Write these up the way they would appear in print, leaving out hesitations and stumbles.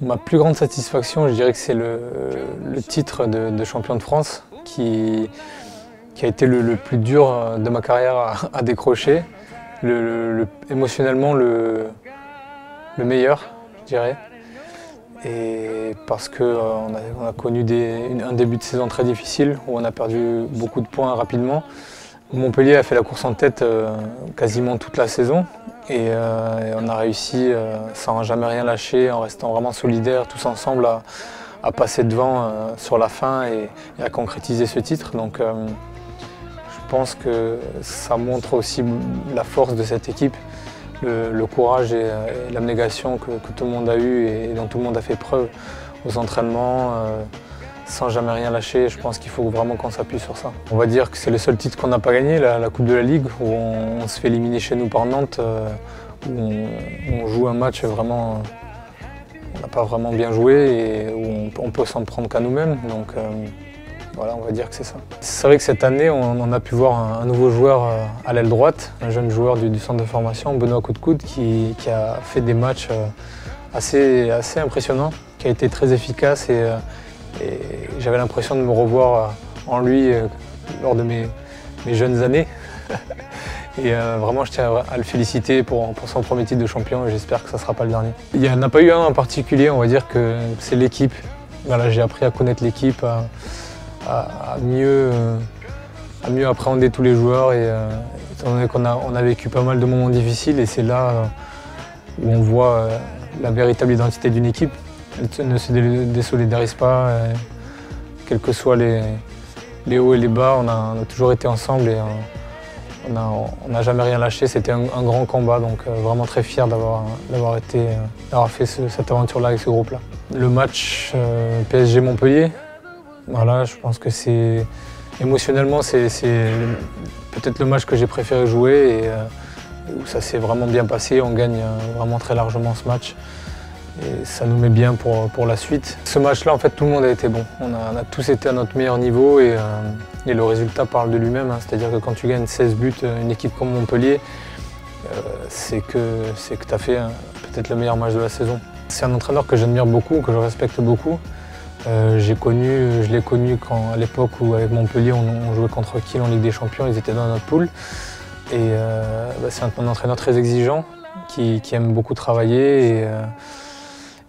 Ma plus grande satisfaction, je dirais que c'est le titre de champion de France qui a été le plus dur de ma carrière à décrocher. Émotionnellement le meilleur, je dirais. Et parce qu'on a connu un début de saison très difficile où on a perdu beaucoup de points rapidement. Montpellier a fait la course en tête quasiment toute la saison et on a réussi sans jamais rien lâcher, en restant vraiment solidaires tous ensemble à passer devant sur la fin et à concrétiser ce titre. Donc je pense que ça montre aussi la force de cette équipe, le courage et l'abnégation que tout le monde a eu et dont tout le monde a fait preuve aux entraînements. Sans jamais rien lâcher, je pense qu'il faut vraiment qu'on s'appuie sur ça. On va dire que c'est le seul titre qu'on n'a pas gagné, la Coupe de la Ligue, où on se fait éliminer chez nous par Nantes, où on joue un match vraiment, on n'a pas vraiment bien joué et où on peut s'en prendre qu'à nous-mêmes. Donc voilà, on va dire que c'est ça. C'est vrai que cette année, on a pu voir un nouveau joueur à l'aile droite, un jeune joueur du centre de formation, Benoît Coude-Coude, qui a fait des matchs assez impressionnants, qui a été très efficace et j'avais l'impression de me revoir en lui lors de mes jeunes années. Et vraiment, je tiens à le féliciter pour son premier titre de champion et j'espère que ça ne sera pas le dernier. Il n'y en a pas eu un en particulier, on va dire que c'est l'équipe. Voilà, j'ai appris à connaître l'équipe, à mieux appréhender tous les joueurs. Et, étant donné qu'on a vécu pas mal de moments difficiles et c'est là où on voit la véritable identité d'une équipe. Elle ne se désolidarise pas, quels que soient les hauts et les bas, on a toujours été ensemble et on n'a jamais rien lâché. C'était un grand combat, donc vraiment très fier d'avoir fait cette aventure-là avec ce groupe-là. Le match PSG Montpellier, voilà, je pense que émotionnellement c'est peut-être le match que j'ai préféré jouer et où ça s'est vraiment bien passé. On gagne vraiment très largement ce match. Et ça nous met bien pour la suite. Ce match-là, en fait, tout le monde a été bon. On a tous été à notre meilleur niveau et le résultat parle de lui-même. Hein. C'est-à-dire que quand tu gagnes 16 buts, une équipe comme Montpellier, c'est que tu as fait peut-être le meilleur match de la saison. C'est un entraîneur que j'admire beaucoup, que je respecte beaucoup. Je l'ai connu à l'époque où, avec Montpellier, on jouait contre Kiel en Ligue des Champions. Ils étaient dans notre poule. Et c'est un entraîneur très exigeant, qui aime beaucoup travailler.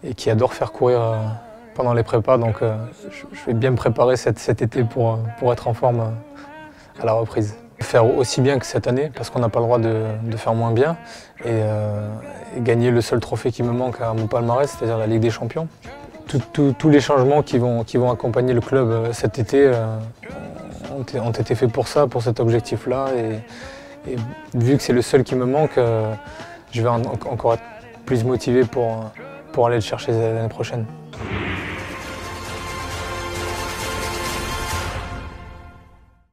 Et qui adore faire courir pendant les prépas. Donc je vais bien me préparer cet été pour être en forme à la reprise. Faire aussi bien que cette année, parce qu'on n'a pas le droit de faire moins bien, et gagner le seul trophée qui me manque à mon palmarès, c'est-à-dire la Ligue des Champions. Tous les changements qui vont accompagner le club cet été ont été faits pour ça, pour cet objectif-là. Et vu que c'est le seul qui me manque, je vais encore être plus motivé pour aller le chercher l'année prochaine.